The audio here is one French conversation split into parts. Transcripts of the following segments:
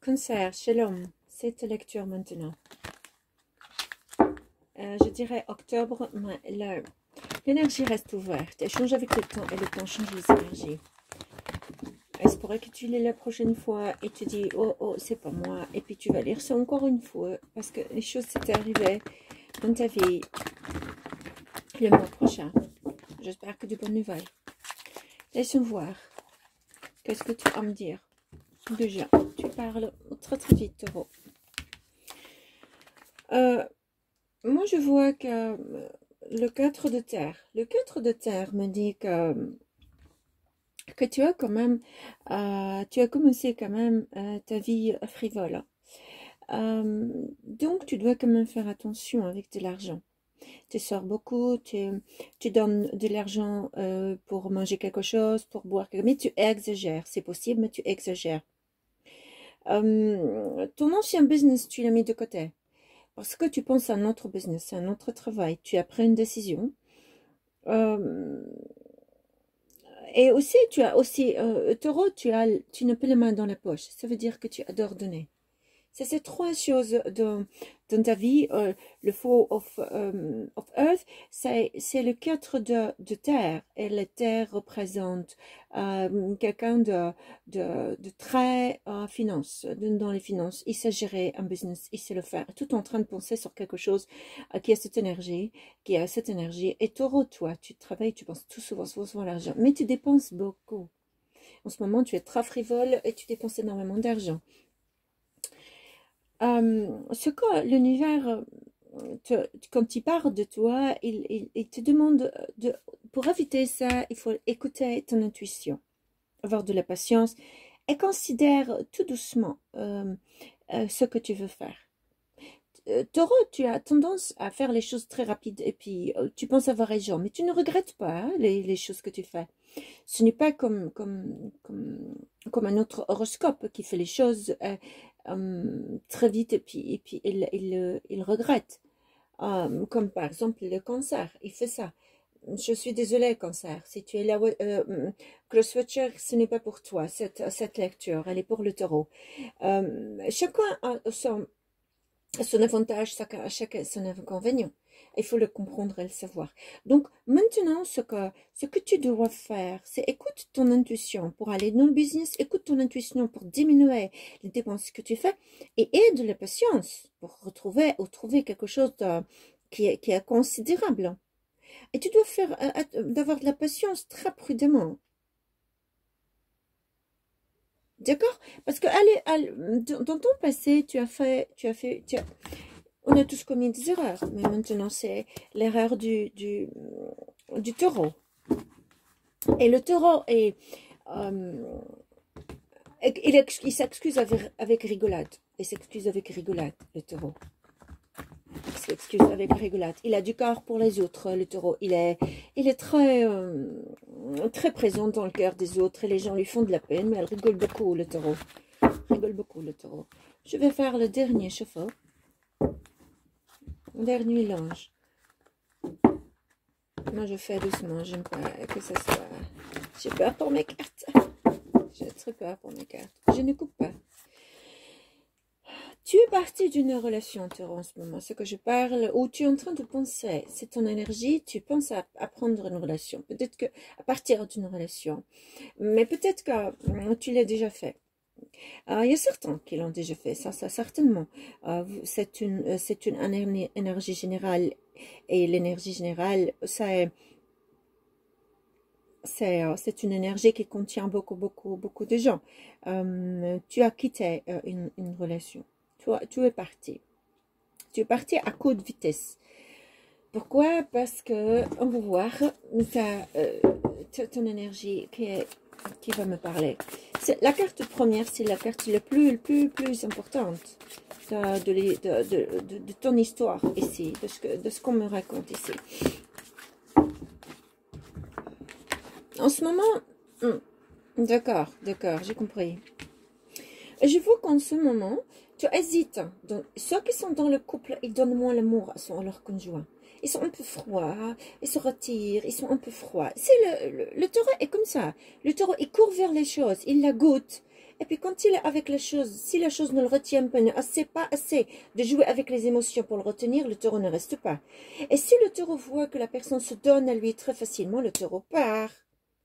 Cancer, chez l'homme, cette lecture maintenant. Je dirais octobre, mais l'énergie reste ouverte. Elle change avec le temps et le temps change les énergies. Il se pourrait que tu lis la prochaine fois et tu dis oh oh c'est pas moi, et puis tu vas lire ça encore une fois parce que les choses s'étaient arrivées dans ta vie le mois prochain. J'espère que de bonnes nouvelles. Laisse-nous voir. Qu'est-ce que tu as à me dire? Déjà, tu parles très très vite, Taureau. Moi, je vois que le 4 de terre. Le 4 de terre me dit que tu as quand même, tu as commencé quand même ta vie frivole. Donc, tu dois quand même faire attention avec de l'argent. Tu sors beaucoup, tu donnes de l'argent pour manger quelque chose, pour boire quelque chose, mais tu exagères. C'est possible, mais tu exagères. Ton ancien business, tu l'as mis de côté. Parce que tu penses à un autre business, à un autre travail. Tu as pris une décision. Et aussi, tu as aussi, Taureau, tu n'as pas les mains dans la poche. Ça veut dire que tu adores donner. C'est ces trois choses dans ta vie. Le Four of Earth, c'est le 4 de terre. Et la terre représente quelqu'un de très finance, dans les finances. Il sait gérer un business, il sait le faire. Tout en train de penser sur quelque chose qui a cette énergie, Et Taureau, toi, tu travailles, tu penses tout souvent à l'argent. Mais tu dépenses beaucoup. En ce moment, tu es très frivole et tu dépenses énormément d'argent. Ce que l'univers, quand il parle de toi, il te demande, pour éviter ça, il faut écouter ton intuition, avoir de la patience et considère tout doucement ce que tu veux faire. Taureau, tu as tendance à faire les choses très rapides et puis tu penses avoir raison, mais tu ne regrettes pas hein, les choses que tu fais. Ce n'est pas comme un autre horoscope qui fait les choses très vite et puis il regrette. Comme par exemple le cancer, il fait ça. Je suis désolée, cancer. Si tu es là, Crosswatcher, ce n'est pas pour toi, cette lecture. Elle est pour le taureau. Chacun a son avantage, chacun son inconvénient. Il faut le comprendre et le savoir. Donc, maintenant, ce que tu dois faire, c'est écoute ton intuition pour aller dans le business, écoute ton intuition pour diminuer les dépenses que tu fais et aie de la patience pour trouver quelque chose qui est considérable. Et tu dois d'avoir de la patience très prudemment. D'accord? Parce que dans ton passé, on a tous commis des erreurs, mais maintenant c'est l'erreur du taureau. Et le taureau il s'excuse avec rigolade. Il s'excuse avec rigolade, le taureau. Il s'excuse avec rigolade. Il a du cœur pour les autres, le taureau. Il est très présent dans le cœur des autres et les gens lui font de la peine, mais elle rigole beaucoup, le taureau. Rigole beaucoup, le taureau. Je vais faire le dernier chauffe-eau. Dernier linge. Moi, je fais doucement. J'aime pas que ça soit... J'ai peur pour mes cartes. J'ai très peur pour mes cartes. Je ne coupe pas. Tu es parti d'une relation, Taureau, en ce moment. Ce que je parle, ou tu es en train de penser, c'est ton énergie, tu penses à prendre une relation. Peut-être que à partir d'une relation. Mais peut-être que tu l'as déjà fait. Il y a certains qui l'ont déjà fait, ça certainement. C'est une énergie générale. Et l'énergie générale, c'est une énergie qui contient beaucoup de gens. Tu as quitté une relation. Tu es parti. Tu es parti à coup de vitesse. Pourquoi? Parce que, on va voir, ton énergie qui va me parler. La carte première, c'est la carte la plus importante de ton histoire ici, de ce qu'on me raconte ici. En ce moment, d'accord, j'ai compris. Je vois qu'en ce moment, tu hésites. Donc, ceux qui sont dans le couple, ils donnent moins l'amour à leur conjoint. Ils sont un peu froids, ils se retirent, ils sont un peu froids. Le taureau est comme ça. Le taureau, il court vers les choses, il la goûte. Et puis quand il est avec les choses, si la chose ne le retient pas, pas assez de jouer avec les émotions pour le retenir, le taureau ne reste pas. Et si le taureau voit que la personne se donne à lui très facilement, le taureau part.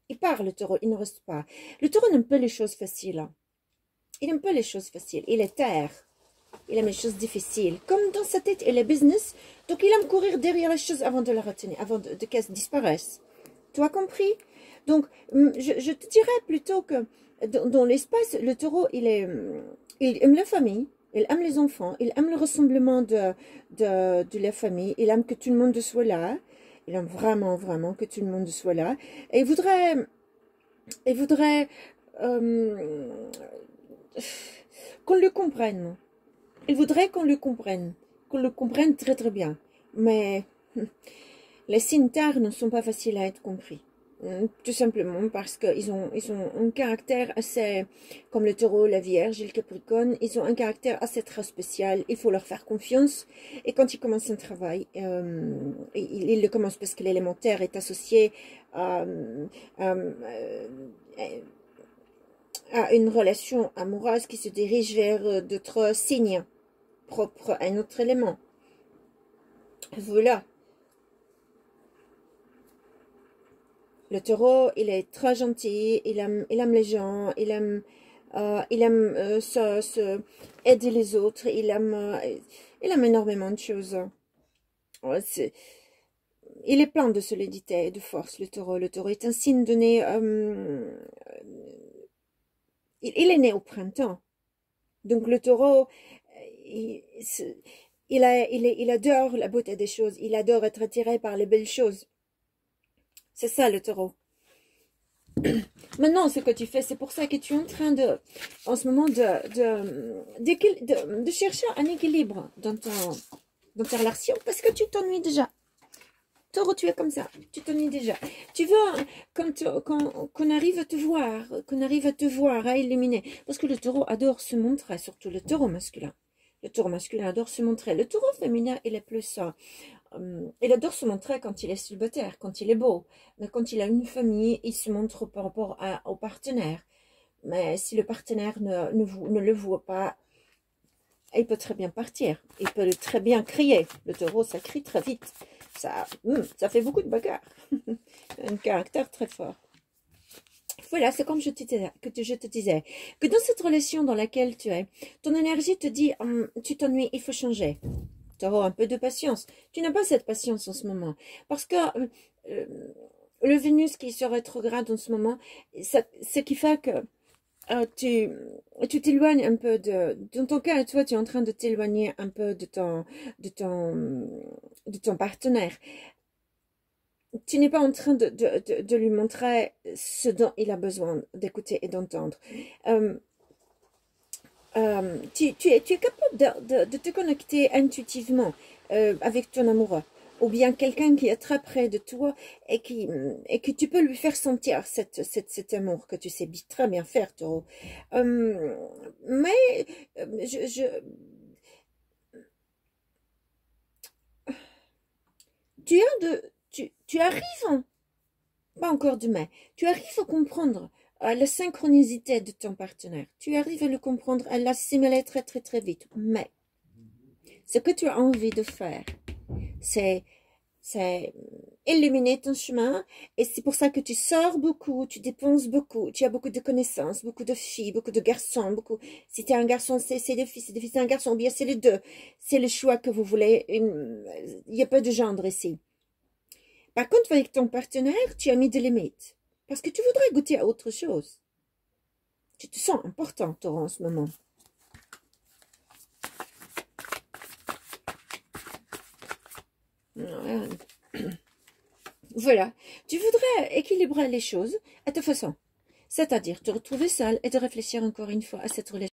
Il part, le taureau, il ne reste pas. Le taureau n'aime pas les choses faciles. Hein. Il n'aime pas les choses faciles. Il est terre. Il aime les choses difficiles. Comme dans sa tête, il est business. Donc, il aime courir derrière les choses avant de la retenir, avant de qu'elles disparaissent. Tu as compris? Donc, je te dirais plutôt que dans l'espace, le taureau, il aime la famille. Il aime les enfants. Il aime le rassemblement de la famille. Il aime que tout le monde soit là. Il aime vraiment, vraiment que tout le monde soit là. Et il voudrait qu'on le comprenne. Il voudrait qu'on le comprenne très très bien. Mais les signes terres ne sont pas faciles à être compris. Tout simplement parce qu'ils ont un caractère assez, comme le taureau, la vierge et le capricorne, ils ont un caractère assez très spécial. Il faut leur faire confiance. Et quand ils commencent un travail, ils le commencent parce que l'élémentaire est associé à une relation amoureuse qui se dirige vers d'autres signes propres à un autre élément. Voilà. Le taureau, il est très gentil, il aime les gens, il aime aider les autres, il aime énormément de choses. Il est plein de solidité et de force, le taureau. Le taureau est un signe donné. Il est né au printemps. Donc le taureau, il adore la beauté des choses, il adore être attiré par les belles choses. C'est ça le taureau. Maintenant, ce que tu fais, c'est pour ça que tu es en train en ce moment, de chercher un équilibre dans ta relation, parce que tu t'ennuies déjà. Taureau, tu es comme ça, tu t'ennuies déjà. Tu veux qu'on arrive à te voir, à illuminer. Parce que le taureau adore se montrer, surtout le taureau masculin. Le taureau masculin adore se montrer. Le taureau féminin, il est plus ça. Il adore se montrer quand il est célibataire, quand il est beau. Mais quand il a une famille, il se montre par rapport au partenaire. Mais si le partenaire ne le voit pas, il peut très bien partir. Il peut très bien crier. Le taureau, ça crie très vite. Ça fait beaucoup de bagarres. Un caractère très fort. Voilà, c'est comme je te disais, que dans cette relation dans laquelle tu es, ton énergie te dit, tu t'ennuies, il faut changer. Taureau, un peu de patience. Tu n'as pas cette patience en ce moment. Parce que le Vénus qui se rétrograde en ce moment, ce qui fait que tu t'éloignes un peu dans ton cas, toi, tu es en train de t'éloigner un peu de ton partenaire. Tu n'es pas en train de lui montrer ce dont il a besoin d'écouter et d'entendre. Tu es capable de te connecter intuitivement avec ton amoureux. Ou bien quelqu'un qui est très près de toi et que tu peux lui faire sentir cet amour que tu sais très bien faire, taureau. Mais tu arrives, hein, pas encore demain, tu arrives à comprendre la synchronicité de ton partenaire. Tu arrives à le comprendre, à l'assimiler très très très vite. Mais ce que tu as envie de faire, c'est illuminer ton chemin, et c'est pour ça que tu sors beaucoup, tu dépenses beaucoup, tu as beaucoup de connaissances, beaucoup de filles, beaucoup de garçons, beaucoup. Si tu es un garçon, c'est des filles, c'est des filles, c'est un garçon, ou bien c'est les deux. C'est le choix que vous voulez. Il n'y a pas de genre ici. Par contre, avec ton partenaire, tu as mis des limites. Parce que tu voudrais goûter à autre chose. Tu te sens important, toi, en ce moment. Voilà. Tu voudrais équilibrer les choses à ta façon. C'est-à-dire te retrouver seul et de réfléchir encore une fois à cette relation.